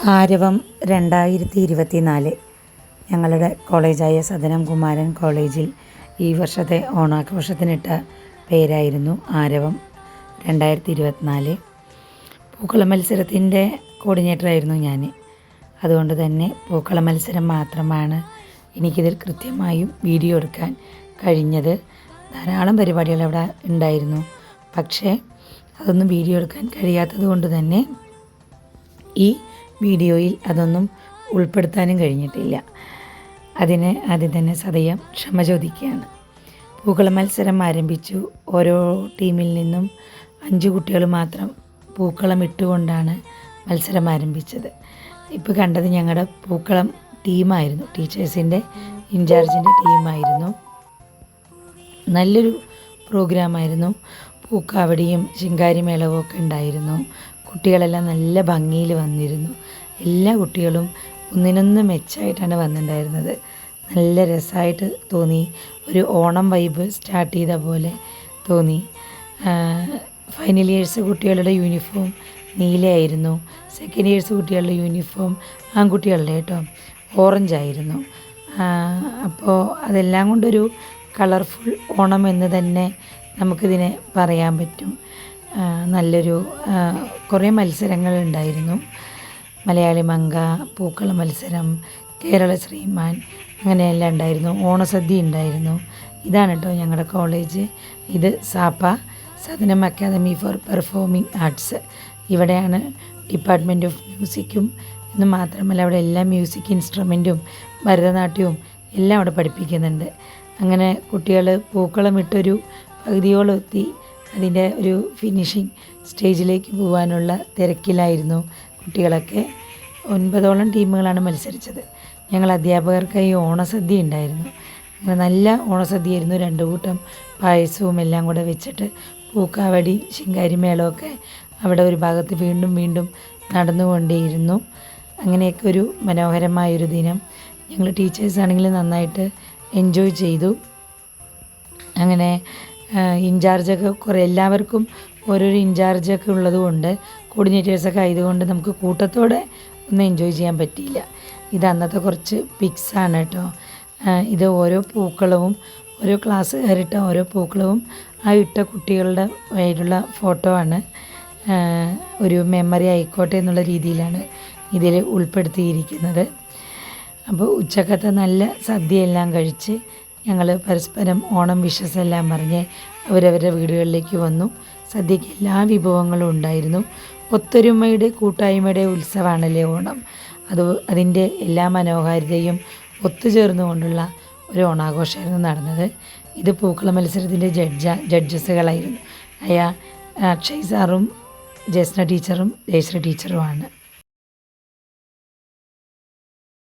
ആരവം 2024 ഞങ്ങളുടെ കോളേജായ സദനം കുമാരൻ കോളേജിൽ ഈ വർഷത്തെ ഓണാഘോഷത്തിനിട്ട പേരായിരുന്നു ആരവം 2024. പൂക്കള മത്സരത്തിൻ്റെ കോർഡിനേറ്ററായിരുന്നു ഞാൻ. അതുകൊണ്ട് തന്നെ പൂക്കള മത്സരം മാത്രമാണ് എനിക്കിതിൽ കൃത്യമായും വീഡിയോ എടുക്കാൻ കഴിഞ്ഞത്. ധാരാളം പരിപാടികൾ അവിടെ ഉണ്ടായിരുന്നു. പക്ഷേ അതൊന്നും വീഡിയോ എടുക്കാൻ കഴിയാത്തത് കൊണ്ട് തന്നെ ഈ വീഡിയോയിൽ അതൊന്നും ഉൾപ്പെടുത്താനും കഴിഞ്ഞിട്ടില്ല. അതിന് ആദ്യം തന്നെ സദയം ക്ഷമ ചോദിക്കുകയാണ്. പൂക്കള മത്സരം ആരംഭിച്ചു. ഓരോ ടീമിൽ നിന്നും 5 കുട്ടികൾ മാത്രം പൂക്കളം ഇട്ടുകൊണ്ടാണ് മത്സരം ആരംഭിച്ചത്. ഇപ്പോൾ കണ്ടത് ഞങ്ങളുടെ പൂക്കളം ടീമായിരുന്നു, ടീച്ചേഴ്സിൻ്റെ ഇൻചാർജിൻ്റെ ടീമായിരുന്നു. നല്ലൊരു പ്രോഗ്രാമായിരുന്നു. പൂക്കാവടിയും ശിങ്കാരിമേളവും ഒക്കെ ഉണ്ടായിരുന്നു. കുട്ടികളെല്ലാം നല്ല ഭംഗിയിൽ വന്നിരുന്നു. എല്ലാ കുട്ടികളും ഒന്നിനൊന്ന് മെച്ചമായിട്ടാണ് വന്നിട്ടുണ്ടായിരുന്നത്. നല്ല രസമായിട്ട് തോന്നി. ഒരു ഓണം വൈബ് സ്റ്റാർട്ട് ചെയ്ത പോലെ തോന്നി. ഫൈനൽ ഇയേഴ്സ് കുട്ടികളുടെ യൂണിഫോം നീലയായിരുന്നു. സെക്കൻഡ് ഇയേഴ്സ് കുട്ടികളുടെ യൂണിഫോം ആൺകുട്ടികളുടെ കേട്ടോ ഓറഞ്ചായിരുന്നു. അപ്പോൾ അതെല്ലാം കൊണ്ടൊരു കളർഫുൾ ഓണം എന്ന് തന്നെ നമുക്കിതിനെ പറയാൻ പറ്റും. നല്ലൊരു കുറേ മത്സരങ്ങൾ ഉണ്ടായിരുന്നു. മലയാളി മങ്ക, പൂക്കള മത്സരം, കേരള ശ്രീമാൻ, അങ്ങനെയെല്ലാം ഉണ്ടായിരുന്നു. ഓണസദ്യ ഉണ്ടായിരുന്നു. ഇതാണ് കേട്ടോ ഞങ്ങളുടെ കോളേജ്. ഇത് സാപ്പ സദനം അക്കാദമി ഫോർ പെർഫോമിംഗ് ആർട്സ്. ഇവിടെയാണ് ഡിപ്പാർട്ട്മെൻറ്റ് ഓഫ് മ്യൂസിക്കും എന്ന് മാത്രമല്ല അവിടെ എല്ലാ മ്യൂസിക് ഇൻസ്ട്രുമെൻറ്റും ഭരതനാട്യവും എല്ലാം അവിടെ പഠിപ്പിക്കുന്നുണ്ട്. അങ്ങനെ കുട്ടികൾ പൂക്കളം ഇട്ടൊരു പകുതിയോളം എത്തി അതിൻ്റെ ഒരു ഫിനിഷിങ് സ്റ്റേജിലേക്ക് പോകാനുള്ള തിരക്കിലായിരുന്നു കുട്ടികളൊക്കെ. 9ഓളം ടീമുകളാണ് മത്സരിച്ചത്. ഞങ്ങൾ അധ്യാപകർക്കായി ഓണസദ്യ ഉണ്ടായിരുന്നു. അങ്ങനെ നല്ല ഓണസദ്യയായിരുന്നു. 2 കൂട്ടം പായസവും എല്ലാം കൂടെ വെച്ചിട്ട് പൂക്കാവടി ശിങ്കാരിമേളമൊക്കെ അവിടെ ഒരു ഭാഗത്ത് വീണ്ടും വീണ്ടും നടന്നുകൊണ്ടേയിരുന്നു. അങ്ങനെയൊക്കെ ഒരു മനോഹരമായൊരു ദിനം. ഞങ്ങൾ ടീച്ചേഴ്സാണെങ്കിൽ നന്നായിട്ട് എൻജോയ് ചെയ്തു. അങ്ങനെ ഇൻചാർജൊക്കെ എല്ലാവർക്കും ഓരോരോ ഇൻചാർജൊക്കെ ഉള്ളതുകൊണ്ട് കോർഡിനേറ്റേഴ്സൊക്കെ ആയതുകൊണ്ട് നമുക്ക് കൂട്ടത്തോടെ ഒന്നും എൻജോയ് ചെയ്യാൻ പറ്റിയില്ല. ഇത് അന്നത്തെ കുറച്ച് പിക്സാണ് കേട്ടോ. ഇത് ഓരോ പൂക്കളവും ഓരോ ക്ലാസ്സുകാരിട്ട ഓരോ പൂക്കളവും ആ ഇട്ട കുട്ടികളുടെ ആയിട്ടുള്ള ഫോട്ടോ ആണ്. ഒരു മെമ്മറി ആയിക്കോട്ടെ എന്നുള്ള രീതിയിലാണ് ഇതിൽ ഉൾപ്പെടുത്തിയിരിക്കുന്നത്. അപ്പോൾ ഉച്ചക്കത്തെ നല്ല സദ്യയെല്ലാം കഴിച്ച് ഞങ്ങൾ പരസ്പരം ഓണം വിഷസ് എല്ലാം പറഞ്ഞ് അവരവരുടെ വീടുകളിലേക്ക് വന്നു. സദ്യയ്ക്ക് എല്ലാ വിഭവങ്ങളും ഉണ്ടായിരുന്നു. ഒത്തൊരുമയുടെ കൂട്ടായ്മയുടെ ഉത്സവമാണല്ലേ ഓണം. അതിൻ്റെ എല്ലാ മനോഹാരിതയും ഒത്തുചേർന്നുകൊണ്ടുള്ള ഒരു ഓണാഘോഷമായിരുന്നു നടന്നത്. ഇത് പൂക്കള മത്സരത്തിൻ്റെ ജഡ്ജസുകളായിരുന്നു അക്ഷയ് സാറും ജസ്ന ടീച്ചറും ജയശ്രീ ടീച്ചറുമാണ്.